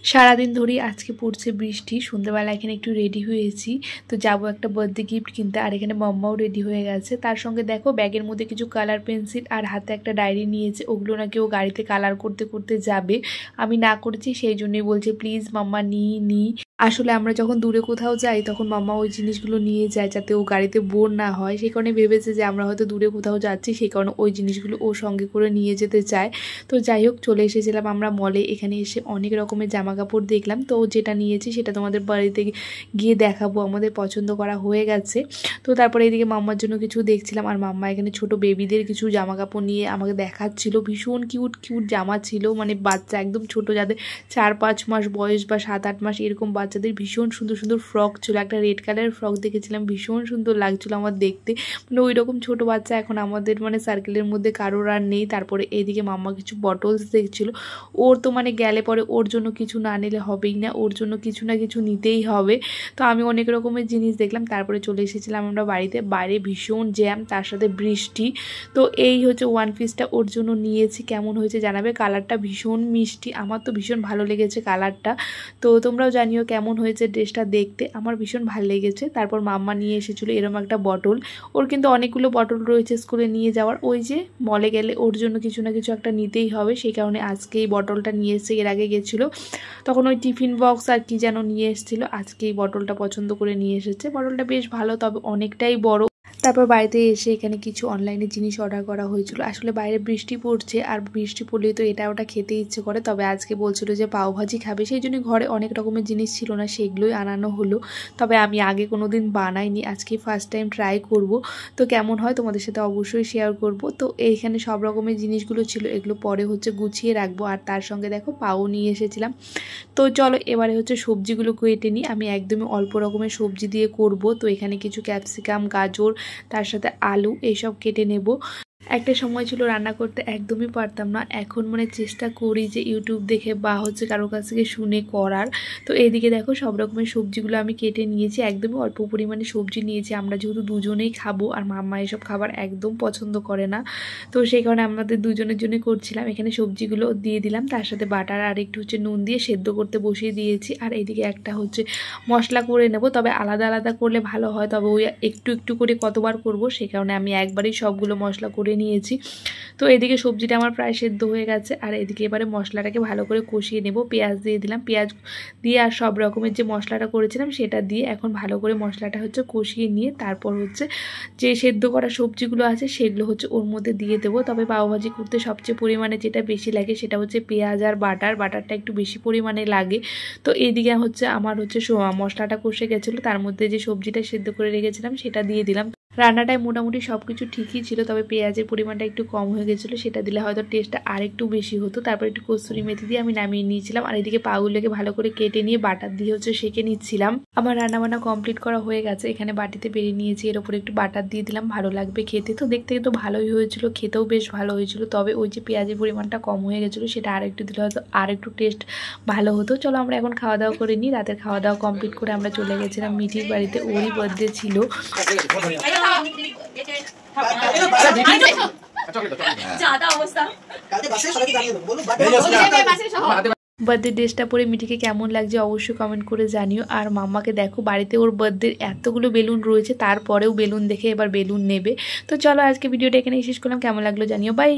সারাদিন ধরেই আজকে পড়ছে বৃষ্টি। সন্ধ্যাবেলা এখানে একটু রেডি হয়েছি, তো যাবো একটা বার্থডে গিফট কিনতে। আর এখানে মাম্মাও রেডি হয়ে গেছে। তার সঙ্গে দেখো ব্যাগের মধ্যে কিছু কালার পেন্সিল আর হাতে একটা ডায়েরি নিয়েছে। ওগুলো নাকি ও গাড়িতে কালার করতে করতে যাবে। আমি না করেছি, সেই জন্যই বলছে প্লিজ মাম্মা নি। আসলে আমরা যখন দূরে কোথাও যাই তখন মাম্মা ওই জিনিসগুলো নিয়ে যায় যাতে ও গাড়িতে বোর না হয়। সেই কারণে ভেবেছে যে আমরা হয়তো দূরে কোথাও যাচ্ছি, সেই কারণে ওই জিনিসগুলো ও সঙ্গে করে নিয়ে যেতে চায়। তো যাই হোক, চলে এসেছিলাম আমরা মলে। এখানে এসে অনেক রকমের জামা কাপড় দেখলাম। তো যেটা নিয়েছি সেটা তোমাদের বাড়িতে গিয়ে দেখাবো। আমাদের পছন্দ করা হয়ে গেছে। তো তারপরে এইদিকে মাম্মার জন্য কিছু দেখছিলাম। আর মাম্মা এখানে ছোট বেবিদের কিছু জামা কাপড় নিয়ে আমাকে দেখাচ্ছিল। ভীষণ কিউট জামা ছিল, মানে বাচ্চা একদম ছোট, যাদের 4-5 মাস বয়স বা 7-8 মাস এরকম বাচ্চাদের ভীষণ সুন্দর সুন্দর ফ্রক ছিল। একটা রেড কালারের ফ্রক দেখেছিলাম, ভীষণ সুন্দর লাগছিল আমার দেখতে। মানে ওই রকম ছোটো বাচ্চা এখন আমাদের মানে সার্কেলের মধ্যে কারোর আর নেই। তারপরে এইদিকে মাম্মা কিছু বটলস দেখছিল। ওর তো মানে গেলে পরে ওর জন্য কিছু না নিলে হবেই না, ওর জন্য কিছু না কিছু নিতেই হবে। তো আমি অনেক রকমের জিনিস দেখলাম। তারপরে চলে এসেছিলাম আমরা বাড়িতে। বাইরে ভীষণ জ্যাম, তার সাথে বৃষ্টি। তো এই হচ্ছে ওয়ান পিসটা ওর জন্য নিয়েছি। কেমন হয়েছে জানাবে। কালারটা ভীষণ মিষ্টি, আমার তো ভীষণ ভালো লেগেছে কালারটা। তো তোমরাও জানিও কেমন হয়েছে ড্রেসটা দেখতে। আমার ভীষণ ভালো লেগেছে। তারপর মাম্মা নিয়ে এসেছিলো এরকম একটা বটল। ওর কিন্তু অনেকগুলো বটল রয়েছে স্কুলে নিয়ে যাওয়ার। ওই যে মলে গেলে ওর জন্য কিছু না কিছু একটা নিতেই হবে, সেই কারণে আজকে এই বটলটা নিয়ে এসে, এর আগে গেছিলো তখন ওই টিফিন বক্স আর কি যেন নিয়ে এসেছিলো। আজকে এই বটলটা পছন্দ করে নিয়ে এসেছে। বটলটা বেশ ভালো, তবে অনেকটাই বড়। তারপর বাড়িতে এসে এখানে কিছু অনলাইনে জিনিস অর্ডার করা হয়েছিল। আসলে বাইরে বৃষ্টি পড়ছে, আর বৃষ্টি পড়লেই তো এটা ওটা খেতে ইচ্ছে করে। তবে আজকে বলছিল যে পাওভাজি খাবে, সেই জন্য ঘরে অনেক রকমের জিনিস ছিল না, সেগুলোই আনানো হলো। তবে আমি আগে কোনো দিন বানাইনি, আজকে ফার্স্ট টাইম ট্রাই করব। তো কেমন হয় তোমাদের সাথে অবশ্যই শেয়ার করব। তো এইখানে সব রকমের জিনিসগুলো ছিল, এগুলো পরে হচ্ছে গুছিয়ে রাখবো। আর তার সঙ্গে দেখো পাও নিয়ে এসেছিলাম। তো চলো এবারে হচ্ছে সবজিগুলো কেটে নিই। আমি একদমই অল্প রকমের সবজি দিয়ে করব। তো এখানে কিছু ক্যাপসিকাম, গাজর, তার সাথে আলু এইসব কেটে নেব। একটা সময় ছিল রান্না করতে একদমই পারতাম না, এখন মানে চেষ্টা করি যে ইউটিউব দেখে বা হচ্ছে কারোর কাছ থেকে শুনে করার। তো এইদিকে দেখো সব রকমের সবজিগুলো আমি কেটে নিয়েছি। একদমই অল্প পরিমাণে সবজি নিয়েছি, আমরা যেহেতু দুজনেই খাবো, আর মাম্মা এসব খাবার একদম পছন্দ করে না। তো সেই কারণে আমাদের দুজনের জন্যই করছিলাম। এখানে সবজিগুলো দিয়ে দিলাম, তার সাথে বাটার আর একটু হচ্ছে নুন দিয়ে সেদ্ধ করতে বসিয়ে দিয়েছি। আর এইদিকে একটা হচ্ছে মশলা করে নেব, তবে আলাদা আলাদা করলে ভালো হয়। তবে ওই একটু একটু করে কতবার করব, সেই কারণে আমি একবারেই সবগুলো মশলা করে নিয়েছি। তো এদিকে সবজিটা আমার প্রায় সেদ্ধ হয়ে গেছে। আর এদিকে এবারে মশলাটাকে ভালো করে কষিয়ে নেব। পেঁয়াজ দিয়ে দিলাম, পেঁয়াজ দিয়ে আর সব রকমের যে মশলাটা করেছিলাম সেটা দিয়ে এখন ভালো করে মশলাটা হচ্ছে কষিয়ে নিয়ে তারপর হচ্ছে যে সেদ্ধ করা সবজিগুলো আছে সেগুলো হচ্ছে ওর মধ্যে দিয়ে দেবো। তবে পাওভাজি করতে সবচেয়ে পরিমাণে যেটা বেশি লাগে সেটা হচ্ছে পেঁয়াজ আর বাটারটা একটু বেশি পরিমাণে লাগে। তো এইদিকে হচ্ছে আমার হচ্ছে মশলাটা কষে গেছিলো, তার মধ্যে যে সবজিটা সেদ্ধ করে রেখেছিলাম সেটা দিয়ে দিলাম। রান্নাটায় মোটামুটি সব কিছু ঠিকই ছিল, তবে পেঁয়াজের পরিমাণটা একটু কম হয়ে গেছিলো, সেটা দিলে হয়তো টেস্টটা আর একটু বেশি হতো। তারপর একটু কসুরি মেথি দিয়ে আমি নামিয়ে নিয়েছিলাম। আর এদিকে পাগুলোকে ভালো করে কেটে নিয়ে বাটার দিয়ে হচ্ছে সেঁকে নিচ্ছিলাম। আমার রান্নাবান্না কমপ্লিট করা হয়ে গেছে। এখানে বাটিতে বেরিয়ে নিয়েছি, এর উপরে একটু বাটার দিয়ে দিলাম, ভালো লাগবে খেতে। তো দেখতে কিন্তু ভালোই হয়েছিল, খেতেও বেশ ভালো হয়েছিল। তবে ওই যে পেঁয়াজের পরিমাণটা কম হয়ে গেছিলো, সেটা আর একটু দিলে হয়তো আর একটু টেস্ট ভালো হতো। চলো আমরা এখন খাওয়া দাওয়া করে নিই। রাতের খাওয়া দাওয়া কমপ্লিট করে আমরা চলে গেছিলাম মিঠির বাড়িতে, ওরই বার্থডে ছিল। বার্থডে ড্রেসটা পরে মিঠিকে কেমন লাগছে অবশ্যই কমেন্ট করে জানিও। আর মাম্মাকে দেখো বাড়িতে ওর বার্থডে এতগুলো বেলুন রয়েছে, তারপরেও বেলুন দেখে এবার বেলুন নেবে। তো চলো আজকে ভিডিওটা এখানেই শেষ করলাম, কেমন লাগলো জানিও, বাই।